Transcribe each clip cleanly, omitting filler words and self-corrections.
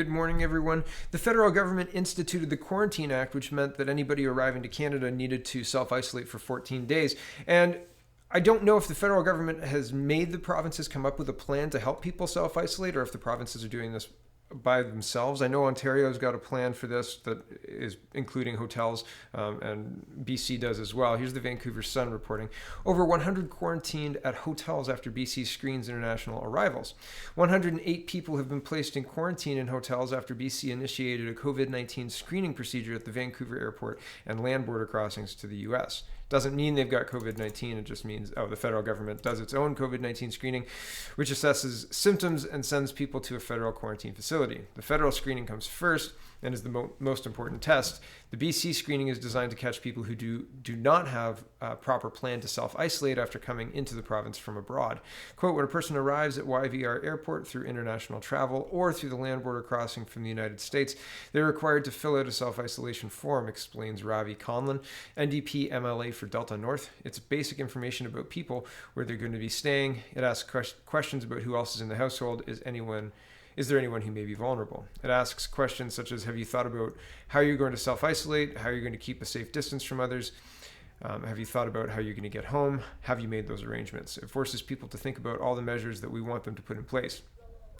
Good morning, everyone. The federal government instituted the Quarantine Act, which meant that anybody arriving to Canada needed to self-isolate for 14 days. And I don't know if the federal government has made the provinces come up with a plan to help people self-isolate or if the provinces are doing this by themselves. I know Ontario's got a plan for this that is including hotels, and BC does as well. Here's the Vancouver Sun reporting. Over 100 quarantined at hotels after BC screens international arrivals. 108 people have been placed in quarantine in hotels after BC initiated a COVID-19 screening procedure at the Vancouver airport and land border crossings to the US. Doesn't mean they've got COVID-19. It just means, the federal government does its own COVID-19 screening, which assesses symptoms and sends people to a federal quarantine facility. The federal screening comes first and is the most important test. The BC screening is designed to catch people who do not have a proper plan to self-isolate after coming into the province from abroad. Quote, when a person arrives at YVR airport through international travel or through the land border crossing from the United States, they're required to fill out a self-isolation form, explains Ravi Conlon, NDP MLA for Delta North. It's basic information about people, where they're going to be staying. It asks questions about who else is in the household. Is there anyone who may be vulnerable? It asks questions such as, have you thought about how you're going to self-isolate? How you're going to keep a safe distance from others? Have you thought about how you're going to get home? Have you made those arrangements? It forces people to think about all the measures that we want them to put in place.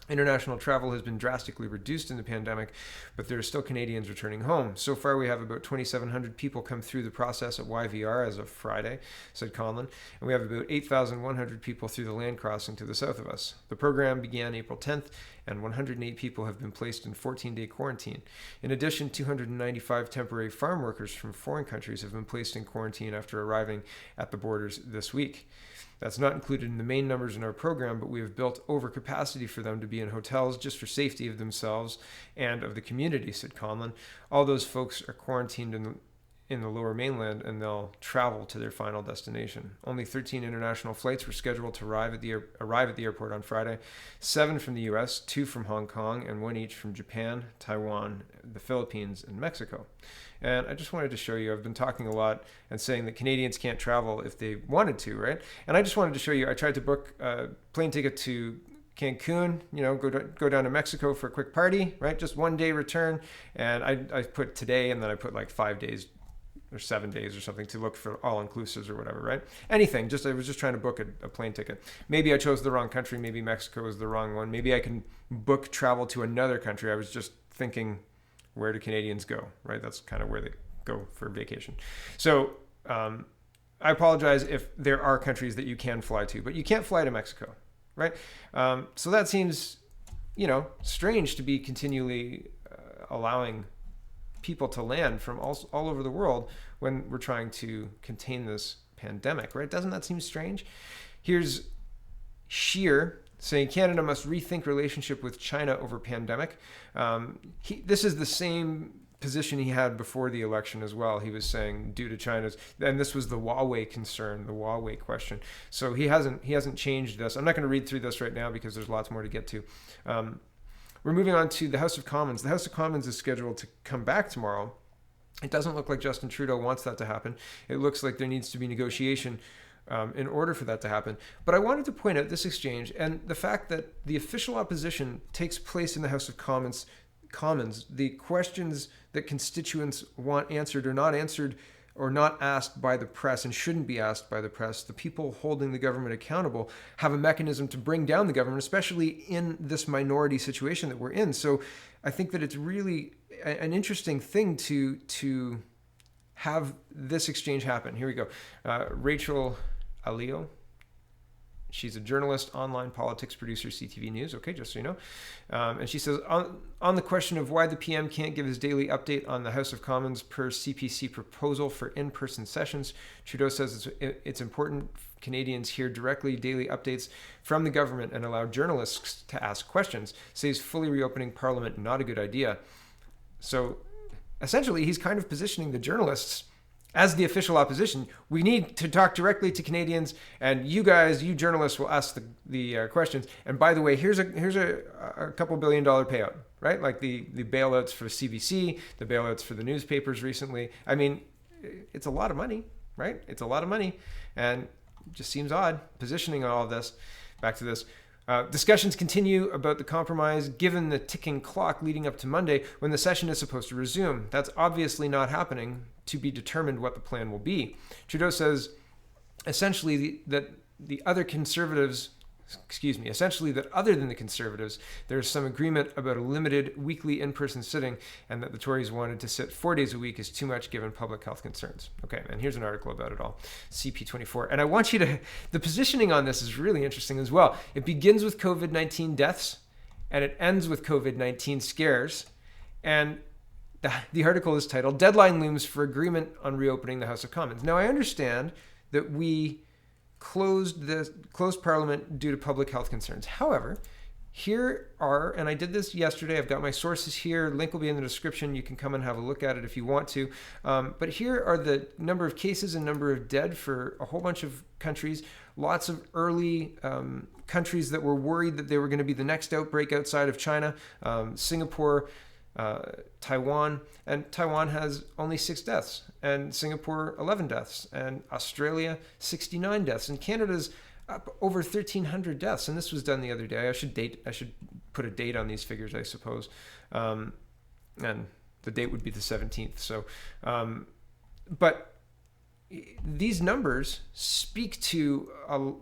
International travel has been drastically reduced in the pandemic, but there are still Canadians returning home. So far, we have about 2,700 people come through the process at YVR as of Friday, said Conlon, and we have about 8,100 people through the land crossing to the south of us. The program began April 10th, and 108 people have been placed in 14-day quarantine. In addition, 295 temporary farm workers from foreign countries have been placed in quarantine after arriving at the borders this week. That's not included in the main numbers in our program, but we have built overcapacity for them to be in hotels just for safety of themselves and of the community, said Conlon. All those folks are quarantined in the lower mainland, and they'll travel to their final destination. Only 13 international flights were scheduled to arrive at the airport on Friday, 7 from the US, 2 from Hong Kong, and 1 each from Japan, Taiwan, the Philippines, and Mexico. And I just wanted to show you, I've been talking a lot and saying that Canadians can't travel if they wanted to, right? And I just wanted to show you, I tried to book a plane ticket to Cancun, go down to Mexico for a quick party, right? Just 1 day return. And I put today, and then I put like 5 days or 7 days or something to look for all-inclusives or whatever, right? Anything, I was just trying to book a plane ticket. Maybe I chose the wrong country. Maybe Mexico is the wrong one. Maybe I can book travel to another country. I was just thinking, where do Canadians go, right? That's kind of where they go for vacation. So I apologize if there are countries that you can fly to, but you can't fly to Mexico, right? So that seems, strange to be continually allowing people to land from all over the world when we're trying to contain this pandemic, right? Doesn't that seem strange? Here's Scheer saying Canada must rethink relationship with China over pandemic. This is the same position he had before the election as well. He was saying due to China's, and this was the Huawei concern, the Huawei question. So he hasn't changed this. I'm not going to read through this right now because there's lots more to get to. We're moving on to the House of Commons. The House of Commons is scheduled to come back tomorrow. It doesn't look like Justin Trudeau wants that to happen. It looks like there needs to be negotiation in order for that to happen. But I wanted to point out this exchange and the fact that the official opposition takes place in the House of Commons. The questions that constituents want answered or not answered or not asked by the press and shouldn't be asked by the press, the people holding the government accountable have a mechanism to bring down the government, especially in this minority situation that we're in. So I think that it's really an interesting thing to have this exchange happen. Here we go. Rachel Alio. She's a journalist, online politics producer, CTV News. Okay, just so you know. And she says, on the question of why the PM can't give his daily update on the House of Commons per CPC proposal for in-person sessions, Trudeau says it's important Canadians hear directly daily updates from the government and allow journalists to ask questions. Says fully reopening Parliament, not a good idea. So essentially, he's kind of positioning the journalists as the official opposition. We need to talk directly to Canadians, and you journalists will ask the questions. And by the way, here's a couple $1 billion payout, right? Like the bailouts for CBC, the bailouts for the newspapers recently. I mean, it's a lot of money, right? It's a lot of money, and it just seems odd positioning all of this. Back to this. Discussions continue about the compromise given the ticking clock leading up to Monday when the session is supposed to resume. That's obviously not happening. To be determined what the plan will be. Trudeau says essentially that other than the Conservatives, there's some agreement about a limited weekly in-person sitting, and that the Tories wanted to sit 4 days a week is too much given public health concerns. Okay, and here's an article about it all, CP24. And I want you to, the positioning on this is really interesting as well. It begins with COVID-19 deaths, and it ends with COVID-19 scares, and the article is titled, Deadline Looms for Agreement on Reopening the House of Commons. Now, I understand that we closed Parliament due to public health concerns. However, here are, and I did this yesterday, I've got my sources here, link will be in the description, you can come and have a look at it if you want to, but here are the number of cases and number of dead for a whole bunch of countries, lots of early countries that were worried that they were going to be the next outbreak outside of China, Singapore, Taiwan, and Taiwan has only 6 deaths, and Singapore 11 deaths, and Australia 69 deaths, and Canada's up over 1,300 deaths. And this was done the other day. I should put a date on these figures, I suppose, and the date would be the 17th. So, but these numbers speak to a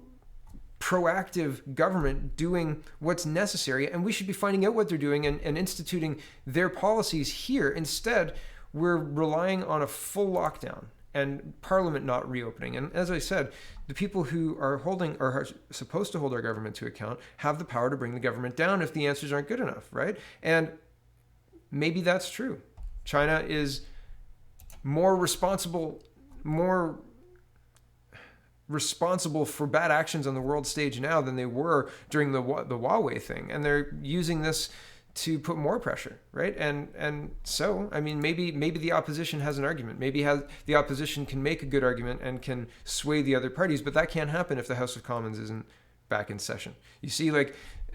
proactive government doing what's necessary, and we should be finding out what they're doing and instituting their policies here. Instead, we're relying on a full lockdown and Parliament not reopening. And as I said, the people who are supposed to hold our government to account have the power to bring the government down if the answers aren't good enough, right? And maybe that's true. China is more responsible for bad actions on the world stage now than they were during the Huawei thing, and they're using this to put more pressure, right? And so, I mean, maybe the opposition has an argument. Maybe the opposition can make a good argument and can sway the other parties, but that can't happen if the House of Commons isn't back in session. You see,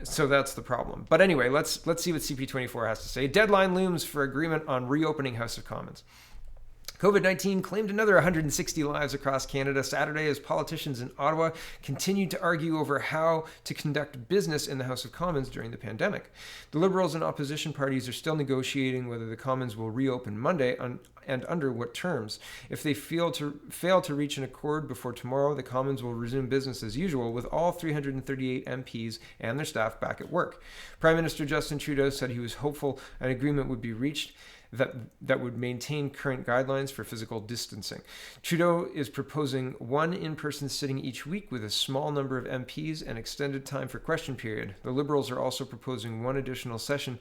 so that's the problem. But anyway, let's see what CP24 has to say. Deadline looms for agreement on reopening House of Commons. COVID-19 claimed another 160 lives across Canada Saturday as politicians in Ottawa continued to argue over how to conduct business in the House of Commons during the pandemic. The Liberals and opposition parties are still negotiating whether the Commons will reopen Monday and under what terms. If they fail to reach an accord before tomorrow, the Commons will resume business as usual with all 338 MPs and their staff back at work. Prime Minister Justin Trudeau said he was hopeful an agreement would be reached that would maintain current guidelines for physical distancing. Trudeau is proposing one in-person sitting each week with a small number of MPs and extended time for question period. The Liberals are also proposing one additional session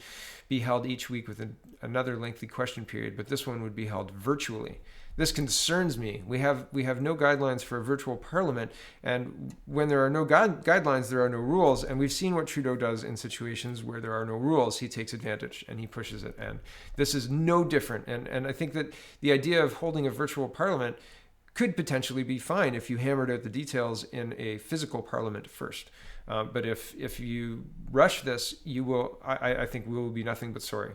be held each week with another lengthy question period, but this one would be held virtually. This concerns me. We have no guidelines for a virtual parliament, and when there are no guidelines, there are no rules, and we've seen what Trudeau does in situations where there are no rules. He takes advantage and he pushes it, and this is no different. And I think that the idea of holding a virtual parliament could potentially be fine if you hammered out the details in a physical parliament first. But if you rush this, you will. I think we will be nothing but sorry.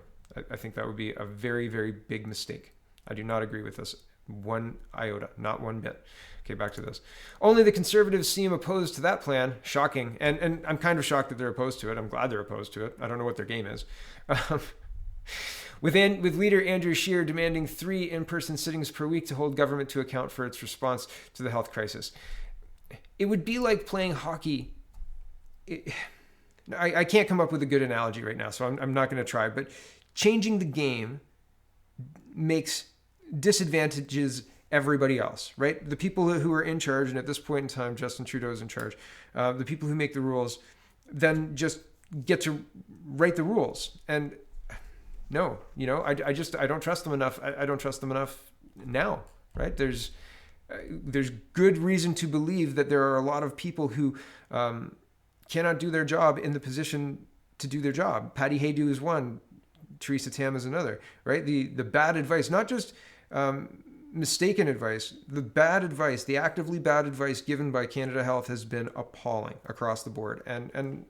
I think that would be a very, very big mistake. I do not agree with this one iota, not one bit. Okay, back to this. Only the Conservatives seem opposed to that plan. Shocking. And I'm kind of shocked that they're opposed to it. I'm glad they're opposed to it. I don't know what their game is. With leader Andrew Scheer demanding 3 in-person sittings per week to hold government to account for its response to the health crisis. It would be like playing hockey. I can't come up with a good analogy right now, so I'm not going to try. But changing the game disadvantages everybody else, right? The people who are in charge, and at this point in time, Justin Trudeau is in charge. The people who make the rules then just get to write the rules. And no, I don't trust them enough. I don't trust them enough now, right? There's good reason to believe that there are a lot of people who cannot do their job in the position to do their job. Patty Haydu is one. Theresa Tam is another, right? The bad advice, not just mistaken advice, the actively bad advice given by Canada Health has been appalling across the board. And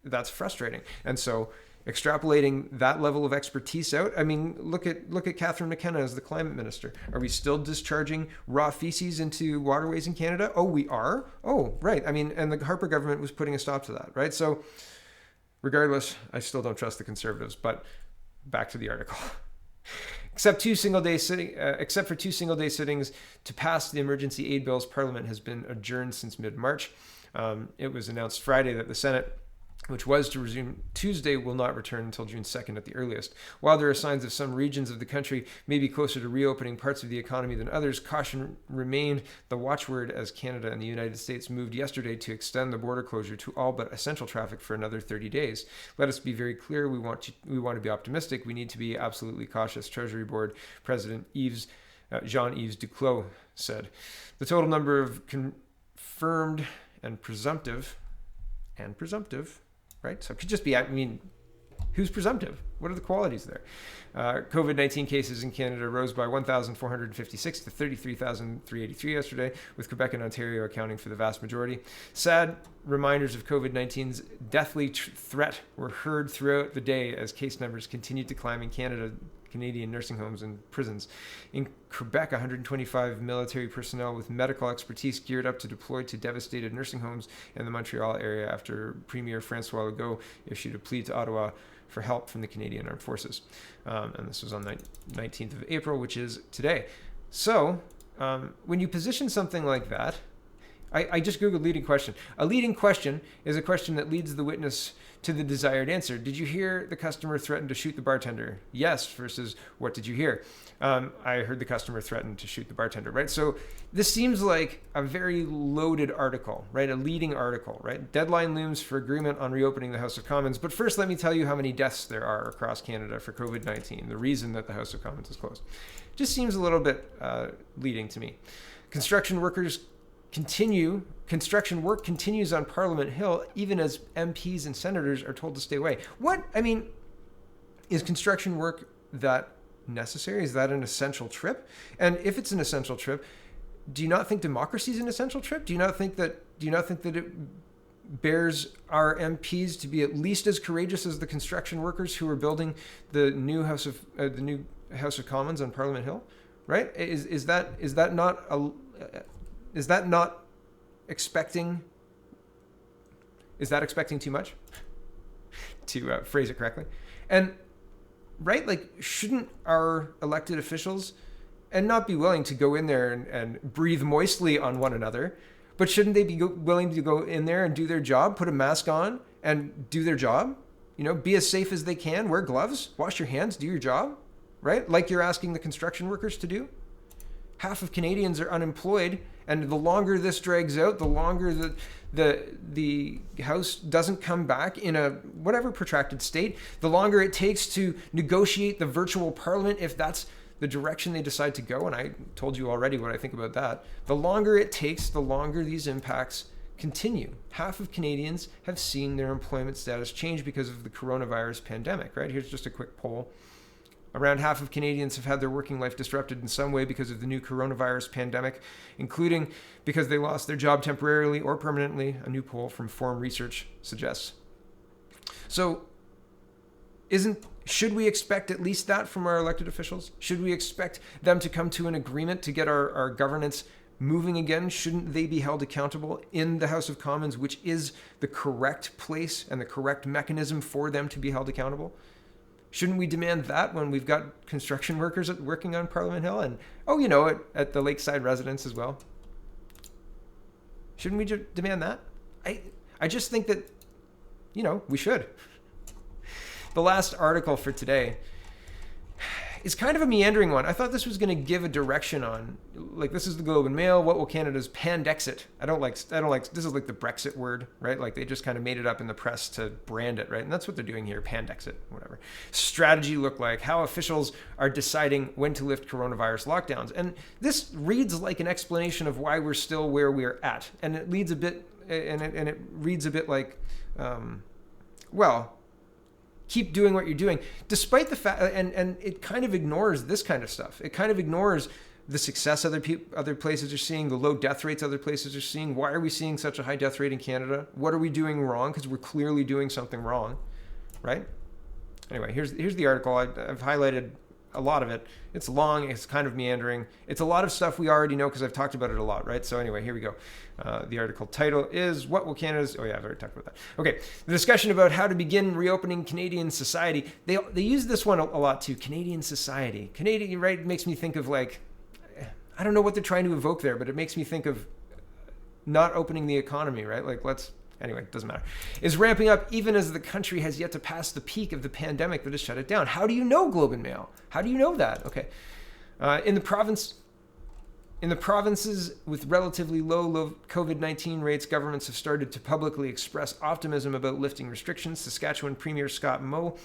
that's frustrating. And so extrapolating that level of expertise out. I mean, look at Catherine McKenna as the climate minister. Are we still discharging raw feces into waterways in Canada? Oh, we are? Oh, right. I mean, and the Harper government was putting a stop to that, right? So regardless, I still don't trust the Conservatives, but back to the article. Except for 2 single-day sittings to pass the emergency aid bills, Parliament has been adjourned since mid-March. It was announced Friday that the Senate, which was to resume Tuesday, will not return until June 2nd at the earliest. While there are signs of some regions of the country may be closer to reopening parts of the economy than others, caution remained the watchword as Canada and the United States moved yesterday to extend the border closure to all but essential traffic for another 30 days. Let us be very clear, we want to be optimistic. We need to be absolutely cautious, Treasury Board President Jean-Yves Duclos said. The total number of confirmed and presumptive, right? So it could just be, I mean, who's presumptive? What are the qualities there? COVID-19 cases in Canada rose by 1,456 to 33,383 yesterday, with Quebec and Ontario accounting for the vast majority. Sad reminders of COVID-19's deathly threat were heard throughout the day as case numbers continued to climb in Canadian nursing homes and prisons. In Quebec, 125 military personnel with medical expertise geared up to deploy to devastated nursing homes in the Montreal area after Premier François Legault issued a plea to Ottawa for help from the Canadian Armed Forces. And this was on the 19th of April, which is today. So when you position something like that, I just Googled leading question. A leading question is a question that leads the witness to the desired answer. Did you hear the customer threaten to shoot the bartender? Yes, versus what did you hear? I heard the customer threaten to shoot the bartender, right? So this seems like a very loaded article, right? A leading article, right? Deadline looms for agreement on reopening the House of Commons. But first, let me tell you how many deaths there are across Canada for COVID-19, the reason that the House of Commons is closed. Just seems a little bit leading to me. Construction work continues on Parliament Hill, even as MPs and senators are told to stay away. Is construction work that necessary? Is that an essential trip? And if it's an essential trip, do you not think democracy is an essential trip? Do you not think that it bears our MPs to be at least as courageous as the construction workers who are building the new House of Commons on Parliament Hill? Right? Is that not expecting? Is that expecting too much? To phrase it correctly, and right, like, shouldn't our elected officials and not be willing to go in there and breathe moistly on one another, but shouldn't they be willing to go in there and do their job, put a mask on and do their job? You know, be as safe as they can, wear gloves, wash your hands, do your job, right? Like you're asking the construction workers to do. Half of Canadians are unemployed, and the longer this drags out, the longer the House doesn't come back in a whatever protracted state, the longer it takes to negotiate the virtual parliament, if that's the direction they decide to go. And I told you already what I think about that. The longer it takes, the longer these impacts continue. Half of Canadians have seen their employment status change because of the coronavirus pandemic, right? Here's just a quick poll. Around half of Canadians have had their working life disrupted in some way because of the new coronavirus pandemic, including because they lost their job temporarily or permanently, a new poll from Forum Research suggests. So should we expect at least that from our elected officials? Should we expect them to come to an agreement to get our governance moving again? Shouldn't they be held accountable in the House of Commons, which is the correct place and the correct mechanism for them to be held accountable? Shouldn't we demand that when we've got construction workers working on Parliament Hill and, at the Lakeside residence as well? Shouldn't we demand that? I just think that, we should. The last article for today is kind of a meandering one. I thought this was going to give a direction on, like, this is the Globe and Mail. What will Canada's Pandexit? I don't like, this is like the Brexit word, right? Like they just kind of made it up in the press to brand it, right? And that's what they're doing here, Pandexit, whatever. Strategy look like, how officials are deciding when to lift coronavirus lockdowns. And this reads like an explanation of why we're still where we're at. And it reads a bit like, keep doing what you're doing, despite the fact, and it kind of ignores this kind of stuff. It kind of ignores the success other places are seeing, the low death rates other places are seeing. Why are we seeing such a high death rate in Canada? What are we doing wrong? Because we're clearly doing something wrong, right? Anyway, here's the article. I've highlighted a lot of it. It's long. It's kind of meandering. It's a lot of stuff we already know because I've talked about it a lot, right? So anyway, here we go. The article title is "What Will Canada's?" Oh yeah, I've already talked about that. Okay, the discussion about how to begin reopening Canadian society. They use this one a lot too. Canadian society. Canadian, right? Makes me think of like, I don't know what they're trying to evoke there, but it makes me think of not opening the economy, right? Like anyway, it doesn't matter. Is ramping up even as the country has yet to pass the peak of the pandemic that has shut it down. How do you know, Globe and Mail? How do you know that? Okay. In the provinces with relatively low COVID-19 rates, governments have started to publicly express optimism about lifting restrictions. Saskatchewan Premier Scott Moe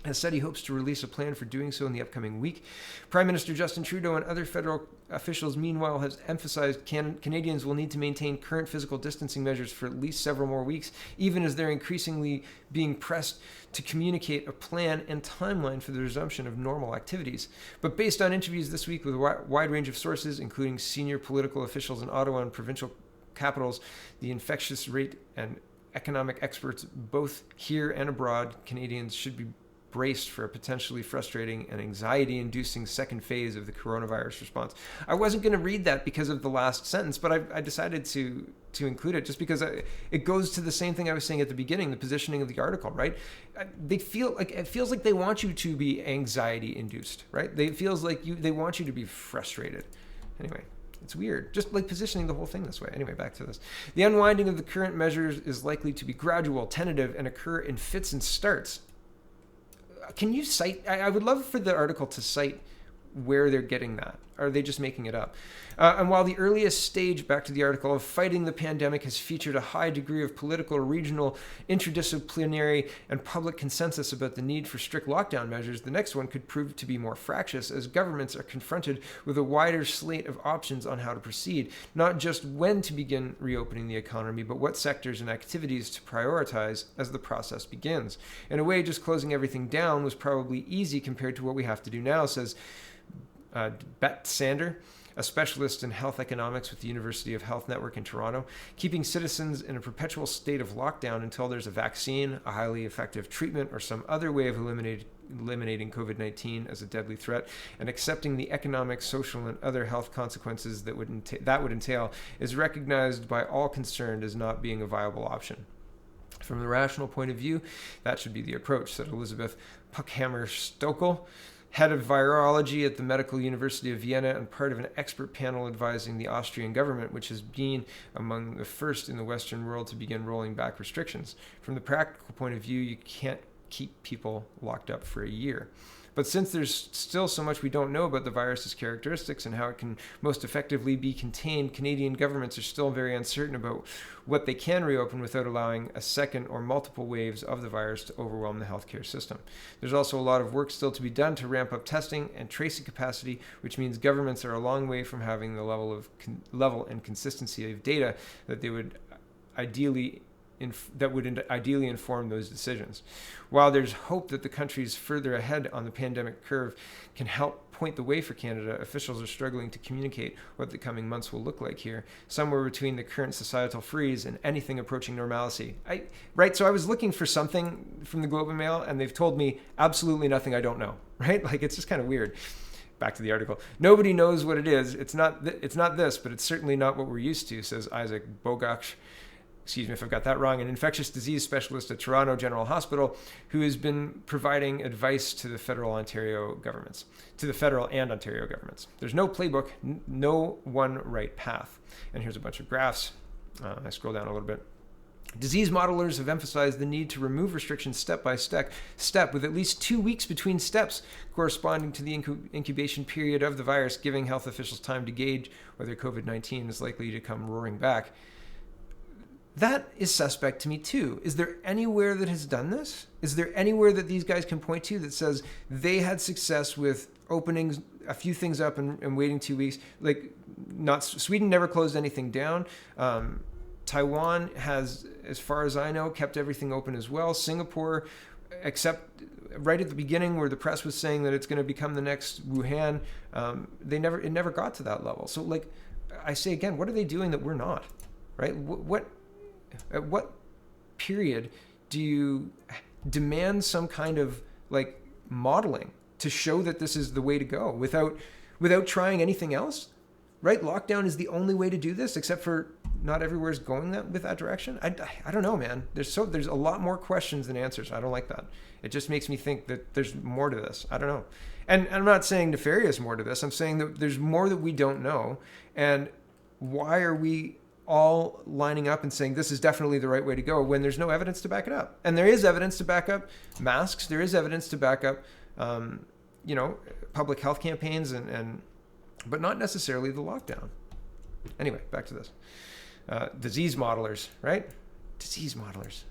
has said he hopes to release a plan for doing so in the upcoming week. Prime Minister Justin Trudeau and other federal officials, meanwhile, have emphasized Canadians will need to maintain current physical distancing measures for at least several more weeks, even as they're increasingly being pressed to communicate a plan and timeline for the resumption of normal activities. But based on interviews this week with a wide range of sources, including senior political officials in Ottawa and provincial capitals, the infectious rate and economic experts both here and abroad, Canadians should be braced for a potentially frustrating and anxiety-inducing second phase of the coronavirus response. I wasn't going to read that because of the last sentence, but I decided to include it just because it goes to the same thing I was saying at the beginning, the positioning of the article, right? It feels like they want you to be anxiety-induced, right? It feels like they want you to be frustrated. Anyway. It's weird, just like positioning the whole thing this way. Anyway, back to this. The unwinding of the current measures is likely to be gradual, tentative, and occur in fits and starts. Can you cite? I would love for the article to cite where they're getting that. Are they just making it up? And while the earliest stage, back to the article, of fighting the pandemic has featured a high degree of political, regional, interdisciplinary, and public consensus about the need for strict lockdown measures, the next one could prove to be more fractious as governments are confronted with a wider slate of options on how to proceed, not just when to begin reopening the economy, but what sectors and activities to prioritize as the process begins. In a way, just closing everything down was probably easy compared to what we have to do now, says Bet Sander, a specialist in health economics with the University of Health Network in Toronto. Keeping citizens in a perpetual state of lockdown until there's a vaccine, a highly effective treatment, or some other way of eliminating COVID-19 as a deadly threat, and accepting the economic, social, and other health consequences that would entail is recognized by all concerned as not being a viable option. From the rational point of view, that should be the approach, said Elizabeth Puckhammer-Stokel, head of virology at the Medical University of Vienna and part of an expert panel advising the Austrian government, which has been among the first in the Western world to begin rolling back restrictions. From the practical point of view, you can't keep people locked up for a year. But since there's still so much we don't know about the virus's characteristics and how it can most effectively be contained, Canadian governments are still very uncertain about what they can reopen without allowing a second or multiple waves of the virus to overwhelm the healthcare system. There's also a lot of work still to be done to ramp up testing and tracing capacity, which means governments are a long way from having the level and consistency of data that they would ideally inform those decisions. While there's hope that the countries further ahead on the pandemic curve can help point the way for Canada, officials are struggling to communicate what the coming months will look like here, somewhere between the current societal freeze and anything approaching normalcy. So I was looking for something from the Globe and Mail, and they've told me absolutely nothing I don't know, right? Like, it's just kind of weird. Back to the article. Nobody knows what it is. It's not this, but it's certainly not what we're used to, says Isaac Bogach. Excuse me if I've got that wrong, an infectious disease specialist at Toronto General Hospital who has been providing advice to the federal and Ontario governments. There's no playbook, no one right path. And here's a bunch of graphs. I scroll down a little bit. Disease modelers have emphasized the need to remove restrictions step by step, with at least 2 weeks between steps corresponding to the incubation period of the virus, giving health officials time to gauge whether COVID-19 is likely to come roaring back. That is suspect to me too. Is there anywhere that has done this? Is there anywhere that these guys can point to that says they had success with opening a few things up and waiting 2 weeks? Sweden never closed anything down. Taiwan has, as far as I know, kept everything open as well. Singapore, except right at the beginning where the press was saying that it's going to become the next Wuhan, it never got to that level. So I say again, what are they doing that we're not, right? At what period do you demand some kind of like modeling to show that this is the way to go without trying anything else, right? Lockdown is the only way to do this, except for not everywhere's going with that direction. I don't know, man. There's a lot more questions than answers. I don't like that. It just makes me think that there's more to this. I don't know. And I'm not saying nefarious more to this. I'm saying that there's more that we don't know. And why are we all lining up and saying this is definitely the right way to go when there's no evidence to back it up? And there is evidence to back up masks. There is evidence to back up, public health campaigns, but not necessarily the lockdown. Anyway, back to this. Disease modelers, right? Disease modelers.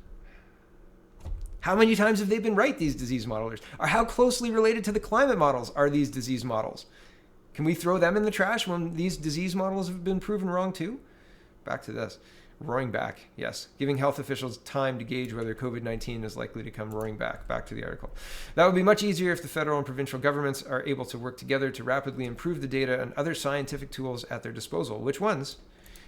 How many times have they been right, these disease modelers? Or how closely related to the climate models are these disease models? Can we throw them in the trash when these disease models have been proven wrong too? Back to this. Roaring back, yes. Giving health officials time to gauge whether COVID-19 is likely to come roaring back. Back to the article. That would be much easier if the federal and provincial governments are able to work together to rapidly improve the data and other scientific tools at their disposal. Which ones?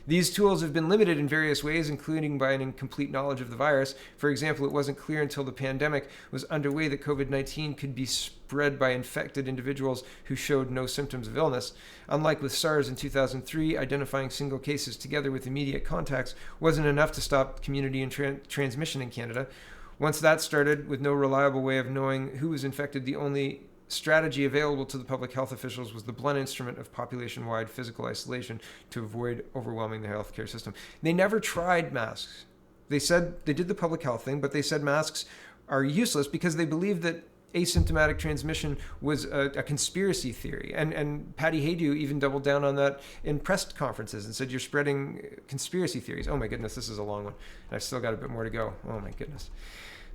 These tools have been limited in various ways, including by an incomplete knowledge of the virus. For example, it wasn't clear until the pandemic was underway that COVID-19 could be spread by infected individuals who showed no symptoms of illness. Unlike with SARS in 2003, identifying single cases together with immediate contacts wasn't enough to stop community and transmission in Canada. Once that started, with no reliable way of knowing who was infected, the only strategy available to the public health officials was the blunt instrument of population-wide physical isolation to avoid overwhelming the healthcare system. They never tried masks. They said they did the public health thing, but they said masks are useless because they believed that asymptomatic transmission was a conspiracy theory. And Patty Haydu even doubled down on that in press conferences and said, you're spreading conspiracy theories. Oh my goodness, this is a long one. And I've still got a bit more to go. Oh my goodness.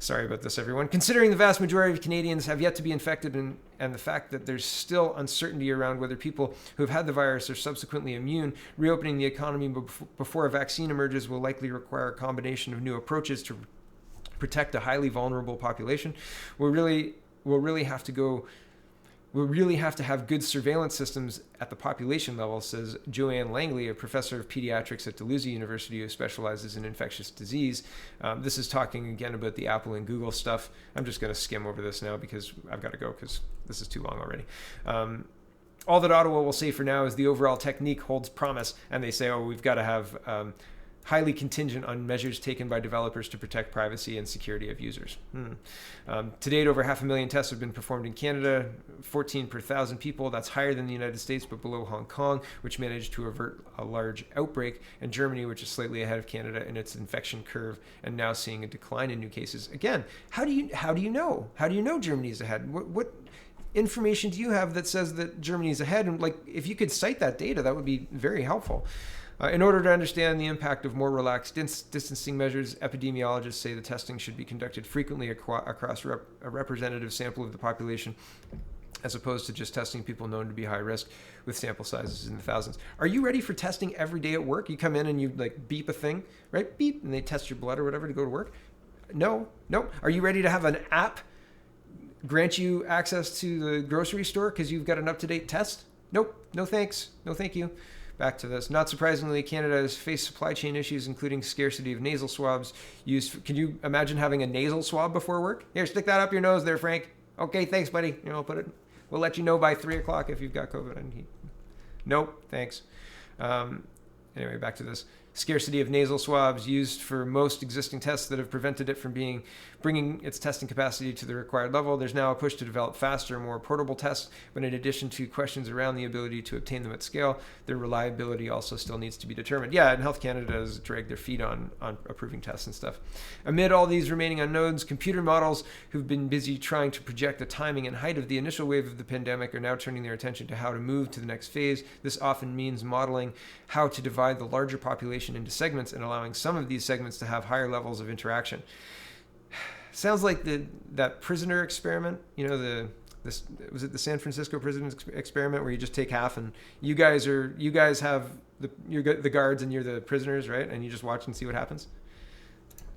Sorry about this, everyone. Considering the vast majority of Canadians have yet to be infected and the fact that there's still uncertainty around whether people who have had the virus are subsequently immune, reopening the economy before a vaccine emerges will likely require a combination of new approaches to protect a highly vulnerable population. We'll really have to have good surveillance systems at the population level, says Joanne Langley, a professor of pediatrics at Dalhousie University who specializes in infectious disease. This is talking again about the Apple and Google stuff. I'm just going to skim over this now because I've got to go because this is too long already. All that Ottawa will say for now is the overall technique holds promise, and they say, we've got to have highly contingent on measures taken by developers to protect privacy and security of users. To date, over 500,000 tests have been performed in Canada, 14 per 1,000 people. That's higher than the United States, but below Hong Kong, which managed to avert a large outbreak, and Germany, which is slightly ahead of Canada in its infection curve, and now seeing a decline in new cases. Again, how do you know? How do you know Germany's ahead? What information do you have that says that Germany's ahead? And if you could cite that data, that would be very helpful. In order to understand the impact of more relaxed distancing measures, epidemiologists say the testing should be conducted frequently across a representative sample of the population, as opposed to just testing people known to be high risk with sample sizes in the thousands. Are you ready for testing every day at work? You come in and you beep a thing, right? Beep, and they test your blood or whatever to go to work? No. Are you ready to have an app grant you access to the grocery store because you've got an up-to-date test? Nope. No thanks. No thank you. Back to this. Not surprisingly, Canada has faced supply chain issues, including scarcity of nasal swabs used. Can you imagine having a nasal swab before work? Here, stick that up your nose there, Frank. Okay, thanks, buddy. We'll let you know by 3 o'clock if you've got COVID. Nope, thanks. Anyway, back to this. Scarcity of nasal swabs used for most existing tests that have prevented it from bringing its testing capacity to the required level. There's now a push to develop faster, more portable tests, but in addition to questions around the ability to obtain them at scale, their reliability also still needs to be determined. Yeah, and Health Canada has dragged their feet on approving tests and stuff. Amid all these remaining unknowns, computer models who've been busy trying to project the timing and height of the initial wave of the pandemic are now turning their attention to how to move to the next phase. This often means modeling how to divide the larger population into segments and allowing some of these segments to have higher levels of interaction. Sounds like that prisoner experiment, was it the San Francisco prison experiment where you just take half and you guys have you're the guards and you're the prisoners, right? And you just watch and see what happens.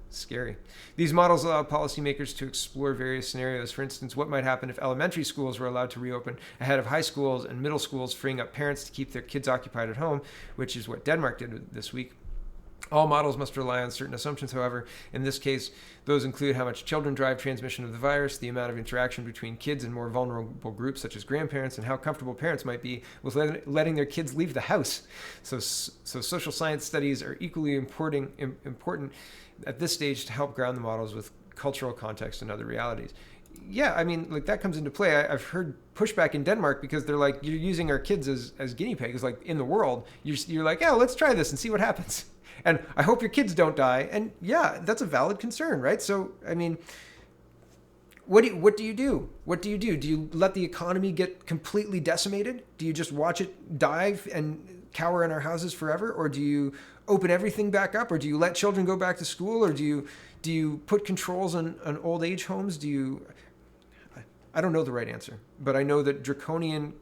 Scary. These models allow policymakers to explore various scenarios. For instance, what might happen if elementary schools were allowed to reopen ahead of high schools and middle schools, freeing up parents to keep their kids occupied at home, which is what Denmark did this week. All models must rely on certain assumptions, however. In this case, those include how much children drive transmission of the virus, the amount of interaction between kids and more vulnerable groups such as grandparents, and how comfortable parents might be with letting their kids leave the house. So social science studies are equally important at this stage to help ground the models with cultural context and other realities. Yeah, I mean, like that comes into play. I've heard pushback in Denmark because they're like, you're using our kids as guinea pigs, like in the world. You're like, yeah, let's try this and see what happens. And I hope your kids don't die. And yeah, that's a valid concern, right? So, I mean, what do you do? What do you do? Do you let the economy get completely decimated? Do you just watch it dive and cower in our houses forever? Or do you open everything back up? Or do you let children go back to school? Or do you put controls on old age homes? I don't know the right answer, but I know that draconian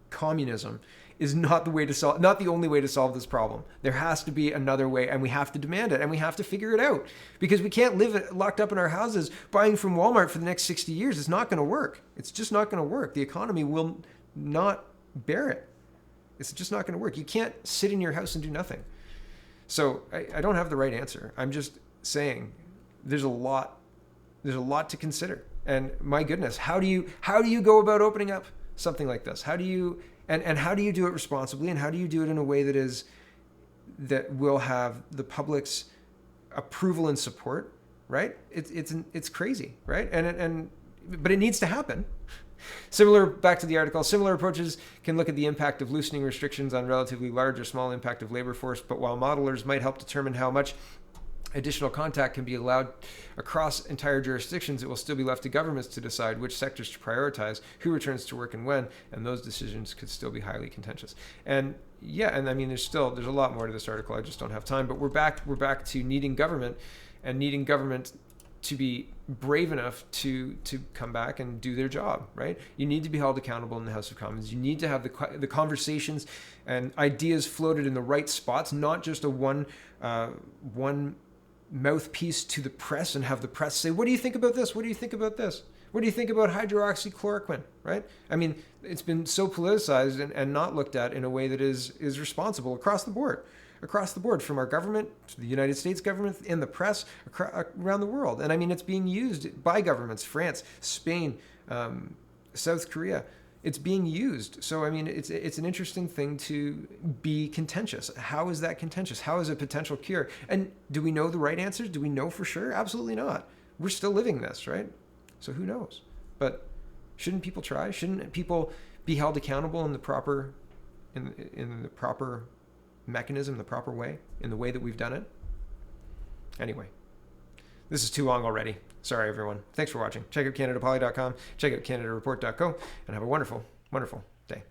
communism is not the only way to solve this problem. There has to be another way, and we have to demand it, and we have to figure it out, because we can't live locked up in our houses buying from Walmart for the next 60 years. It's not going to work. It's just not going to work. The economy will not bear it. It's just not going to work. You can't sit in your house and do nothing. So I don't have the right answer. I'm just saying there's a lot to consider. And my goodness, how do you go about opening up something like this? How do you and how do you do it responsibly, and how do you do it in a way that will have the public's approval and support, right? It's crazy, right? But it needs to happen. Back to the article, similar approaches can look at the impact of loosening restrictions on relatively large or small impact of labor force, but while modelers might help determine how much additional contact can be allowed across entire jurisdictions, it will still be left to governments to decide which sectors to prioritize, who returns to work and when, and those decisions could still be highly contentious. And yeah, and I mean, there's a lot more to this article. I just don't have time, but we're back to needing government to be brave enough to come back and do their job, right? You need to be held accountable in the House of Commons. You need to have the conversations and ideas floated in the right spots, not just a one mouthpiece to the press and have the press say, what do you think about this? What do you think about this? What do you think about hydroxychloroquine, right? I mean, it's been so politicized and not looked at in a way that is responsible across the board, from our government to the United States government, in the press, around the world. And I mean, it's being used by governments, France, Spain, South Korea. It's being used. So, I mean, it's an interesting thing to be contentious. How is that contentious? How is a potential cure? And do we know the right answers? Do we know for sure? Absolutely not. We're still living this, right? So who knows? But shouldn't people try? Shouldn't people be held accountable in the proper mechanism, the proper way, in the way that we've done it? Anyway, this is too long already. Sorry, everyone. Thanks for watching. Check out CanadaPoly.com. Check out CanadaReport.co, and have a wonderful, wonderful day.